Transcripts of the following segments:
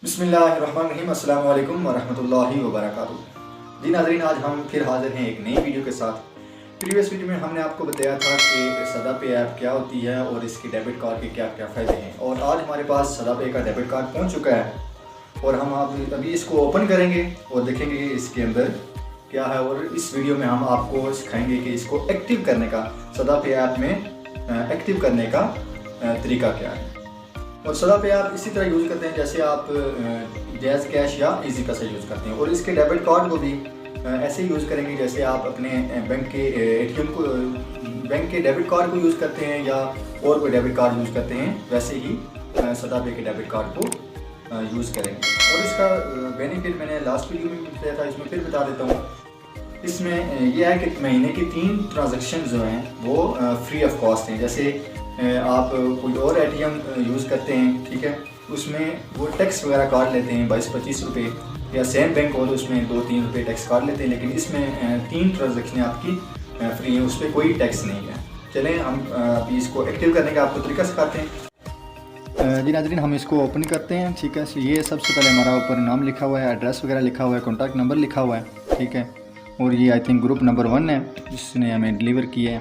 बिस्मिल्लाहिर्रहमानिर्रहीम, अस्सलाम वालेकुम वरहमतुल्लाहि वबरकातुहू। जी नाज़रीन, आज हम फिर हाज़िर हैं एक नई वीडियो के साथ। प्रीवियस वीडियो में हमने आपको बताया था कि सदापे ऐप क्या होती है और इसके डेबिट कार्ड के क्या क्या फ़ायदे हैं, और आज हमारे पास सदापे का डेबिट कार्ड पहुंच चुका है और हम अभी इसको ओपन करेंगे और देखेंगे कि इसके अंदर क्या है। और इस वीडियो में हम आपको सिखाएंगे कि इसको एक्टिव करने का, सदापे ऐप में एक्टिव करने का तरीका क्या है। और सदापे आप इसी तरह यूज़ करते हैं जैसे आप जैज़ कैश या इजी पैसा यूज़ करते हैं, और इसके डेबिट कार्ड को भी ऐसे यूज़ करेंगे जैसे आप अपने बैंक के एटीएम को, बैंक के डेबिट कार्ड को यूज़ करते हैं या और कोई डेबिट कार्ड यूज़ करते हैं, वैसे ही सदापे के डेबिट कार्ड को यूज़ करेंगे। और इसका बेनिफिट मैंने लास्ट वीडियो में बताया था, इसमें फिर बता देता हूँ। इसमें यह है कि महीने की 3 ट्रांजेक्शन जो हैं वो फ्री ऑफ कॉस्ट हैं। जैसे आप कोई और एटीएम यूज़ करते हैं, ठीक है, उसमें वो टैक्स वगैरह काट लेते हैं 22-25 रुपये, या सेम बैंक हो तो उसमें 2-3 रुपये टैक्स काट लेते हैं, लेकिन इसमें 3 ट्रांजेक्शन आपकी फ्री है, उस पर कोई टैक्स नहीं है। चलें हम अभी इसको एक्टिव करने का आपको तरीका सिखाते हैं। जी नाज़रीन, हम इसको ओपन करते हैं, ठीक है। ये सबसे पहले हमारा ऊपर नाम लिखा हुआ है, एड्रेस वगैरह लिखा हुआ है, कॉन्टैक्ट नंबर लिखा हुआ है, ठीक है। और ये आई थिंक ग्रुप नंबर 1 है जिसने हमें डिलीवर किया है।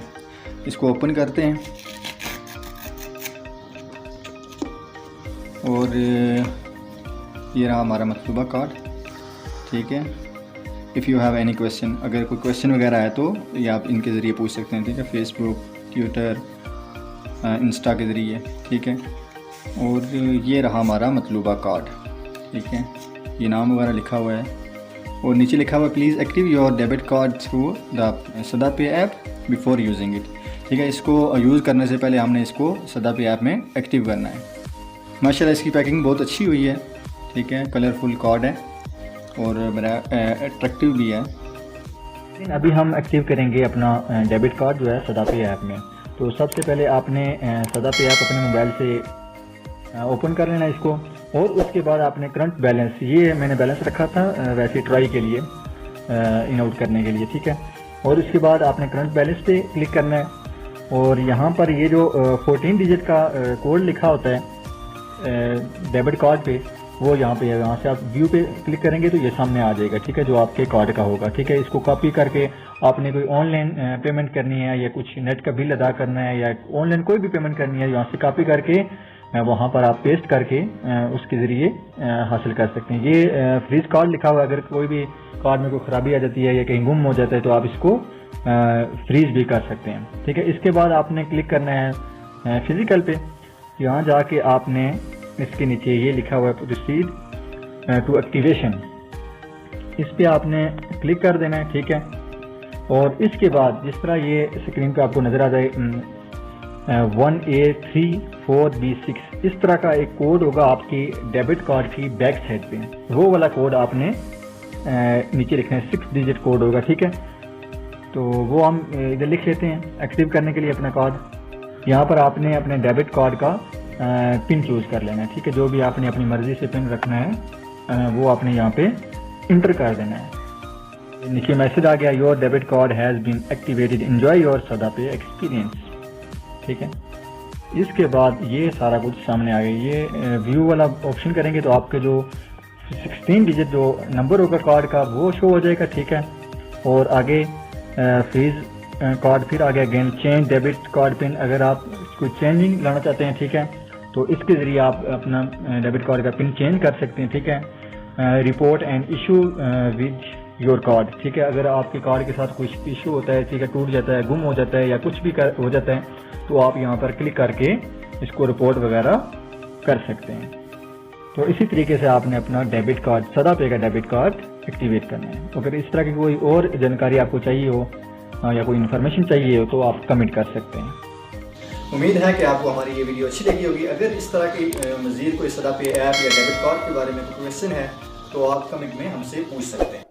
इसको ओपन करते हैं और ये रहा हमारा मतलूबा कार्ड, ठीक है। If you have any question, अगर कोई क्वेश्चन वगैरह है तो ये आप इनके ज़रिए पूछ सकते हैं, ठीक है। फेसबुक, ट्विटर, इंस्टा के ज़रिए, ठीक है। और ये रहा हमारा मतलूबा कार्ड, ठीक है। ये नाम वगैरह लिखा हुआ है और नीचे लिखा हुआ है please active your debit card through the SadaPay app before using it, ठीक है। इसको यूज़ करने से पहले हमने इसको सदापे ऐप में एक्टिव करना है। माशाल्लाह इसकी पैकिंग बहुत अच्छी हुई है, ठीक है। कलरफुल कार्ड है और बड़ा अट्रैक्टिव भी है। अभी हम एक्टिव करेंगे अपना डेबिट कार्ड जो है सदापे ऐप में। तो सबसे पहले आपने सदापे ऐप अपने मोबाइल से ओपन कर लेना इसको, और उसके बाद आपने करंट बैलेंस, ये मैंने बैलेंस रखा था वैसे ट्राई के लिए, इन आउट करने के लिए, ठीक है। और उसके बाद आपने करंट बैलेंस पे क्लिक करना है, और यहाँ पर ये जो 14 डिजिट का कोड लिखा होता है डेबिट कार्ड पे, वो यहाँ पे है। यहाँ से आप व्यू पे क्लिक करेंगे तो ये सामने आ जाएगा, ठीक है, जो आपके कार्ड का होगा, ठीक है। इसको कॉपी करके आपने कोई ऑनलाइन पेमेंट करनी है या कुछ नेट का बिल अदा करना है या ऑनलाइन कोई भी पेमेंट करनी है, यहाँ से कॉपी करके वहाँ पर आप पेस्ट करके उसके ज़रिए हासिल कर सकते हैं। ये फ्रीज कार्ड लिखा हुआ है, अगर कोई भी कार्ड में कोई ख़राबी आ जाती है या कहीं गुम हो जाता है तो आप इसको फ्रीज भी कर सकते हैं, ठीक है। इसके बाद आपने क्लिक करना है फिजिकल पे। यहाँ जाके आपने इसके नीचे ये लिखा हुआ है प्रोसीड टू एक्टिवेशन, इस पे आपने क्लिक कर देना है, ठीक है। और इसके बाद जिस तरह ये स्क्रीन पे आपको नज़र आ जाए 1A34B6, इस तरह का एक कोड होगा आपकी डेबिट कार्ड की बैक साइड पे, वो वाला कोड आपने नीचे लिखना है, 6 डिजिट कोड होगा, ठीक है। तो वो हम इधर लिख लेते हैं एक्टिव करने के लिए अपना कार्ड। यहाँ पर आपने अपने डेबिट कार्ड का पिन चूज़ कर लेना है, ठीक है। जो भी आपने अपनी मर्ज़ी से पिन रखना है वो आपने यहाँ पे इंटर कर देना है। नीचे मैसेज आ गया, your debit card has been activated, enjoy your SadaPay experience, ठीक है। इसके बाद ये सारा कुछ सामने आ गया। ये व्यू वाला ऑप्शन करेंगे तो आपके जो 16 डिजिट जो नंबर होगा कार्ड का वो शो हो जाएगा, ठीक है। और आगे फ्रीज कार्ड, फिर आ गया again change debit card pin, अगर आप कोई चेंजिंग लाना चाहते हैं, ठीक है, तो इसके ज़रिए आप अपना डेबिट कार्ड का पिन चेंज कर सकते हैं, ठीक है। Report and issue with your card, ठीक है। अगर आपके कार्ड के साथ कुछ इशू होता है, ठीक है, टूट जाता है, गुम हो जाता है या कुछ भी हो जाता है, तो आप यहाँ पर क्लिक करके इसको रिपोर्ट वगैरह कर सकते हैं। तो इसी तरीके से आपने अपना डेबिट कार्ड, सदापे का डेबिट कार्ड एक्टिवेट करना है। तो अगर इस तरह की कोई और जानकारी आपको चाहिए हो या कोई इन्फॉर्मेशन चाहिए हो तो आप कमेंट कर सकते हैं। उम्मीद है कि आपको हमारी ये वीडियो अच्छी लगी होगी। अगर इस तरह की मज़ीद कोई सदापे ऐप या डेबिट कार्ड के बारे में कोई क्वेश्चन है तो आप कमेंट में हमसे पूछ सकते हैं।